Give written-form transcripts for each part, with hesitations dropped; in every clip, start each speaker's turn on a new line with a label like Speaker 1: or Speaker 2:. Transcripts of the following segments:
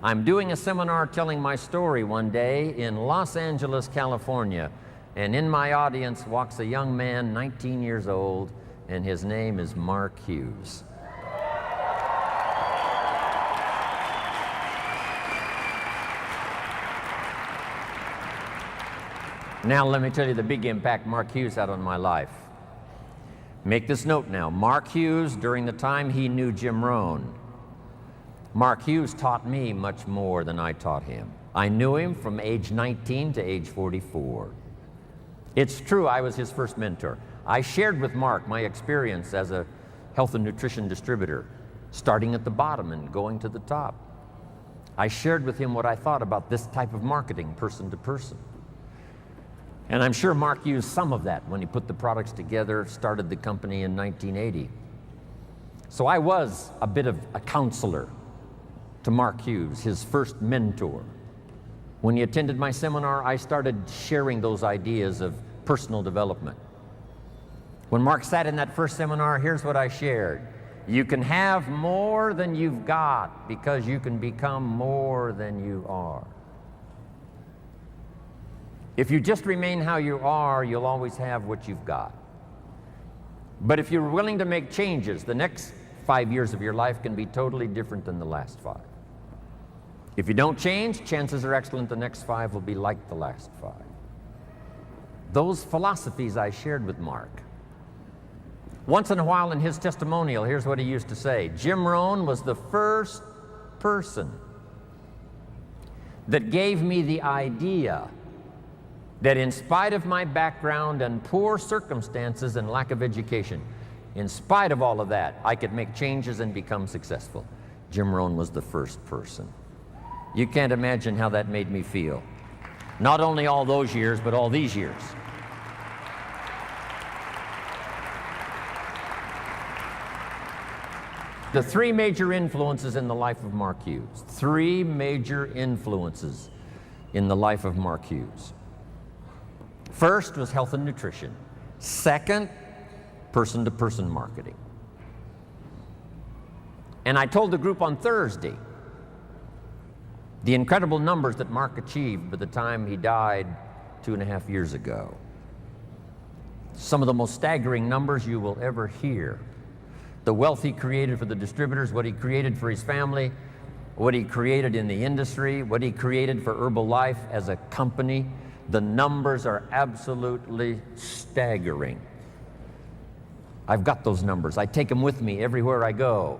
Speaker 1: I'm doing a seminar telling my story one day in Los Angeles, California, and in my audience walks a young man, 19 years old, and his name is Mark Hughes. Now let me tell you the big impact Mark Hughes had on my life. Make this note now. Mark Hughes, during the time he knew Jim Ron, Mark Hughes taught me much more than I taught him. I knew him from age 19 to age 44. It's true, I was his first mentor. I shared with Mark my experience as a health and nutrition distributor, starting at the bottom and going to the top. I shared with him what I thought about this type of marketing, person to person. And I'm sure Mark used some of that when he put the products together, started the company in 1980. So I was a bit of a counselor to Mark Hughes, his first mentor. When he attended my seminar, I started sharing those ideas of personal development. When Mark sat in that first seminar, here's what I shared. You can have more than you've got because you can become more than you are. If you just remain how you are, you'll always have what you've got. But if you're willing to make changes, the next 5 years of your life can be totally different than the last 5. If you don't change, chances are excellent the next 5 will be like the last 5. Those philosophies I shared with Mark. Once in a while in his testimonial, here's what he used to say. Jim Ron was the first person that gave me the idea that in spite of my background and poor circumstances and lack of education, in spite of all of that, I could make changes and become successful. Jim Ron was the first person. You can't imagine how that made me feel. Not only all those years, but all these years. The 3 major influences in the life of Mark Hughes. 3 major influences in the life of Mark Hughes. First was health and nutrition. Second, person-to-person marketing. And I told the group on Thursday the incredible numbers that Mark achieved by the time he died 2.5 years ago. Some of the most staggering numbers you will ever hear. The wealth he created for the distributors, what he created for his family, what he created in the industry, what he created for Herbalife as a company. The numbers are absolutely staggering. I've got those numbers. I take them with me everywhere I go.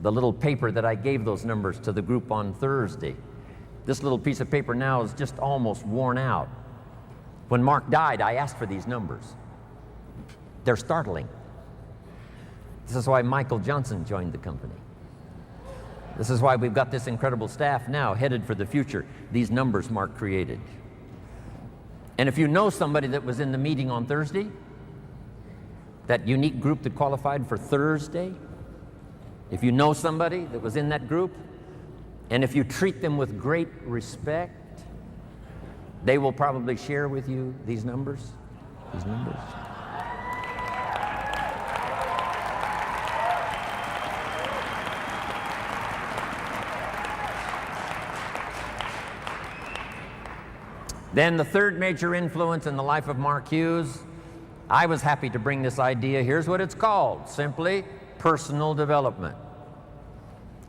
Speaker 1: The little paper that I gave those numbers to the group on Thursday. This little piece of paper now is just almost worn out. When Mark died, I asked for these numbers. They're startling. This is why Michael Johnson joined the company. This is why we've got this incredible staff now headed for the future. These numbers Mark created. And if you know somebody that was in the meeting on Thursday, that unique group that qualified for Thursday, if you know somebody that was in that group, and if you treat them with great respect, they will probably share with you these numbers. These numbers. Then the third major influence in the life of Mark Hughes, I was happy to bring this idea. Here's what it's called, simply personal development.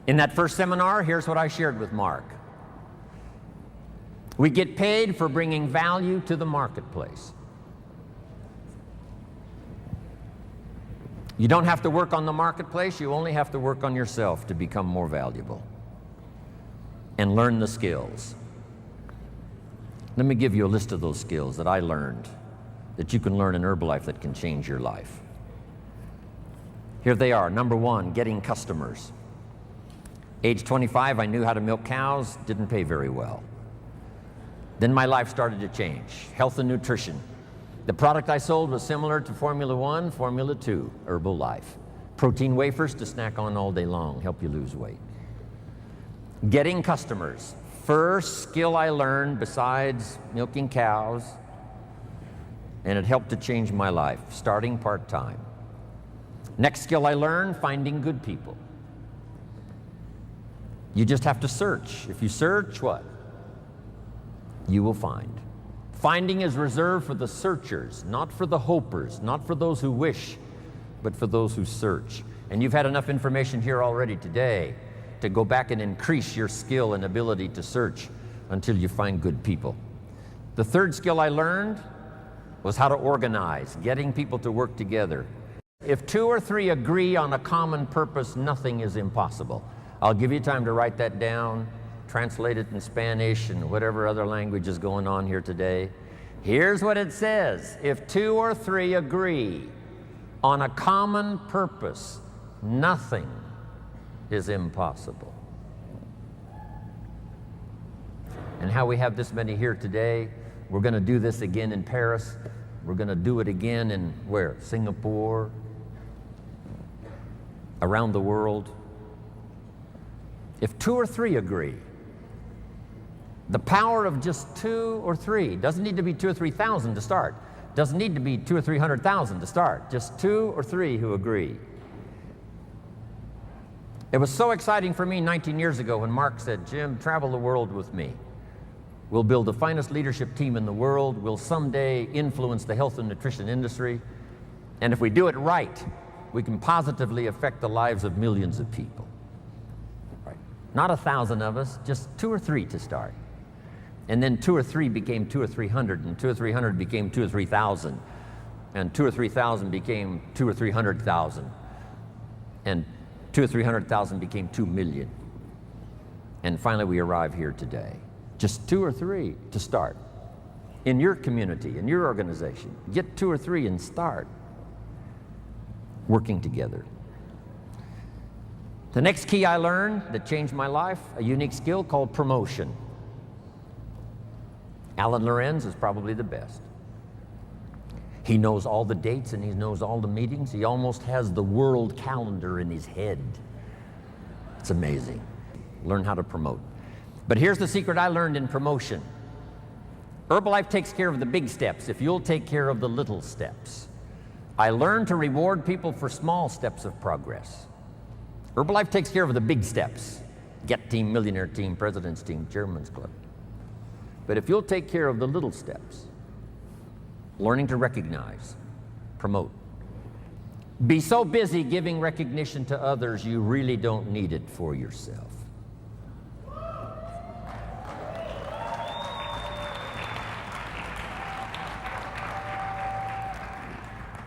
Speaker 1: In that first seminar, here's what I shared with Mark. We get paid for bringing value to the marketplace. You don't have to work on the marketplace, you only have to work on yourself to become more valuable and learn the skills. Let me give you a list of those skills that I learned that you can learn in Herbalife that can change your life. Here they are. Number 1, getting customers. Age 25, I knew how to milk cows, didn't pay very well. Then my life started to change. Health and nutrition. The product I sold was similar to Formula 1, Formula 2, Herbalife. Protein wafers to snack on all day long, help you lose weight. Getting customers. First skill I learned besides milking cows, and it helped to change my life, starting part-time. Next skill I learned, finding good people. You just have to search. If you search, what? You will find. Finding is reserved for the searchers, not for the hopers, not for those who wish, but for those who search. And you've had enough information here already today to go back and increase your skill and ability to search until you find good people. The third skill I learned was how to organize, getting people to work together. If two or three agree on a common purpose, nothing is impossible. I'll give you time to write that down, translate it in Spanish and whatever other language is going on here today. Here's what it says. If two or three agree on a common purpose, nothing is impossible. And how we have this many here today, we're going to do this again in Paris. We're going to do it again in where? Singapore, around the world. If two or three agree, the power of just two or three, doesn't need to be 2,000 or 3,000 to start. Doesn't need to be 200,000 or 300,000 to start. Just two or three who agree. It was so exciting for me 19 years ago when Mark said, Jim, travel the world with me. We'll build the finest leadership team in the world. We'll someday influence the health and nutrition industry. And if we do it right, we can positively affect the lives of millions of people. Right. Not 1,000 of us, just two or three to start. And then two or three became 200 or 300, and 200 or 300 became 2,000 or 3,000, and 2,000 or 3,000 became 200 or 300,000, and 200 or 300,000 became 2 million. And finally we arrive here today. Just two or three to start. In your community, in your organization, get two or three and start working together. The next key I learned that changed my life, a unique skill called promotion. Alan Lorenz is probably the best. He knows all the dates and he knows all the meetings. He almost has the world calendar in his head. It's amazing. Learn how to promote. But here's the secret I learned in promotion. Herbalife takes care of the big steps if you'll take care of the little steps. I learned to reward people for small steps of progress. Herbalife takes care of the big steps. Get team, millionaire team, president's team, chairman's club. But if you'll take care of the little steps, learning to recognize, promote. Be so busy giving recognition to others, you really don't need it for yourself.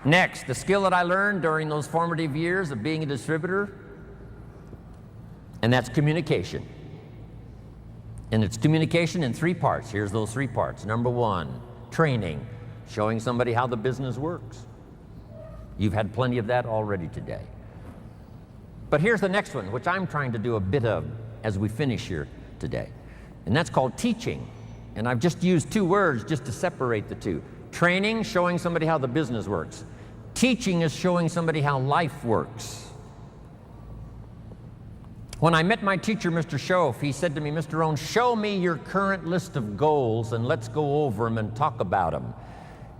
Speaker 1: Next, the skill that I learned during those formative years of being a distributor, and that's communication. And it's communication in three parts. Here's those three parts. Number one, training, showing somebody how the business works. You've had plenty of that already today. But here's the next one, which I'm trying to do a bit of as we finish here today. And that's called teaching. And I've just used two words just to separate the two. Training, showing somebody how the business works. Teaching is showing somebody how life works. When I met my teacher, Mr. Schoaf, he said to me, Mr. Rohn, show me your current list of goals and let's go over them and talk about them.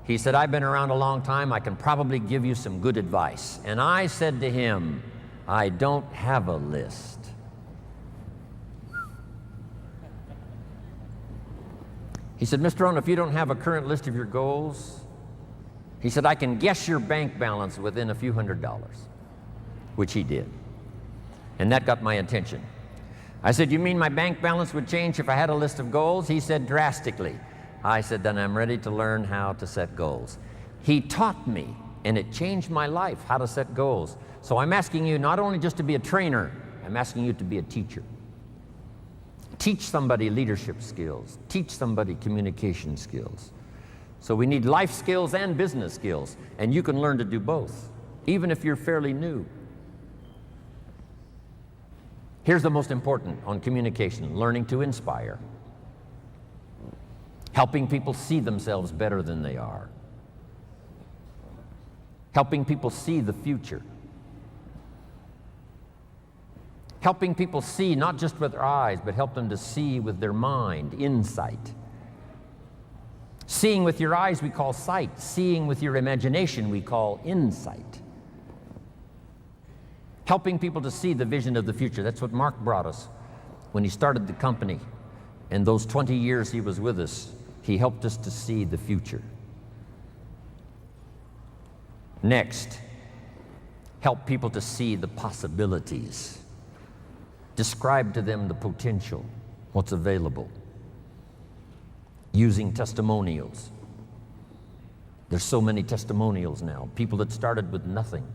Speaker 1: He said, I've been around a long time. I can probably give you some good advice. And I said to him, I don't have a list. He said, Mr. Rohn, if you don't have a current list of your goals, he said, I can guess your bank balance within a few $100s, which he did. And that got my attention. I said, you mean my bank balance would change if I had a list of goals? He said, drastically. I said, then I'm ready to learn how to set goals. He taught me, and it changed my life, how to set goals. So I'm asking you not only just to be a trainer, I'm asking you to be a teacher. Teach somebody leadership skills. Teach somebody communication skills. So we need life skills and business skills, and you can learn to do both, even if you're fairly new. Here's the most important on communication, learning to inspire. Helping people see themselves better than they are. Helping people see the future. Helping people see not just with their eyes, but help them to see with their mind, insight. Seeing with your eyes we call sight. Seeing with your imagination we call insight. Helping people to see the vision of the future. That's what Mark brought us when he started the company, and those 20 years he was with us, he helped us to see the future. Next, help people to see the possibilities. Describe to them the potential, what's available, using testimonials. There's so many testimonials now, people that started with nothing.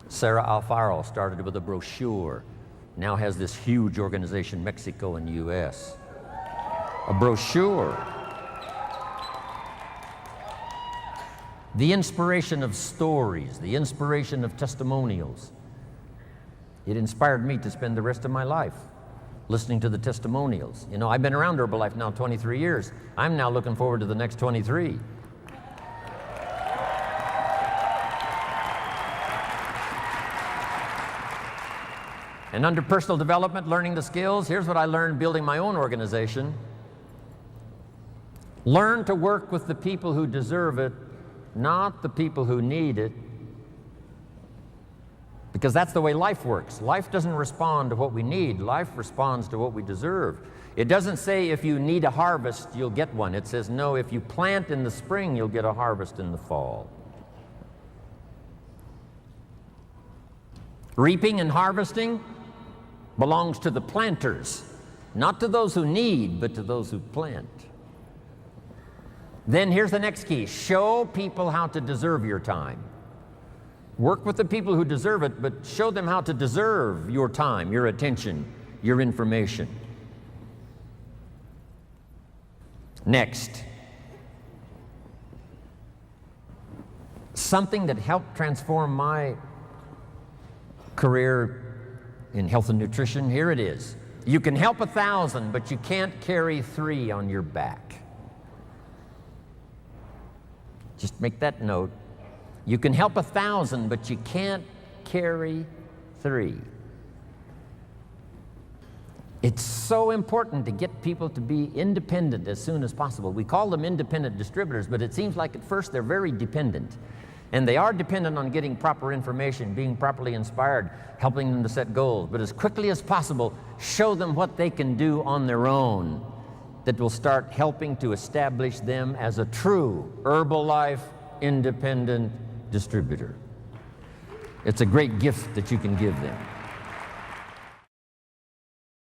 Speaker 1: Sarah Alfaro started with a brochure, now has this huge organization, Mexico and US. A brochure. The inspiration of stories, the inspiration of testimonials. It inspired me to spend the rest of my life listening to the testimonials. You know, I've been around Herbalife now 23 years. I'm now looking forward to the next 23. And under personal development, learning the skills, here's what I learned building my own organization. Learn to work with the people who deserve it, not the people who need it. Because that's the way life works. Life doesn't respond to what we need. Life responds to what we deserve. It doesn't say if you need a harvest, you'll get one. It says, no, if you plant in the spring, you'll get a harvest in the fall. Reaping and harvesting belongs to the planters, not to those who need, but to those who plant. Then here's the next key. Show people how to deserve your time. Work with the people who deserve it, but show them how to deserve your time, your attention, your information. Next, something that helped transform my career in health and nutrition, here it is. You can help 1,000, but you can't carry 3 on your back. Just make that note. You can help 1,000, but you can't carry 3. It's so important to get people to be independent as soon as possible. We call them independent distributors, but it seems like at first they're very dependent. And they are dependent on getting proper information, being properly inspired, helping them to set goals. But as quickly as possible, show them what they can do on their own that will start helping to establish them as a true Herbalife independent distributor. It's a great gift that you can give them.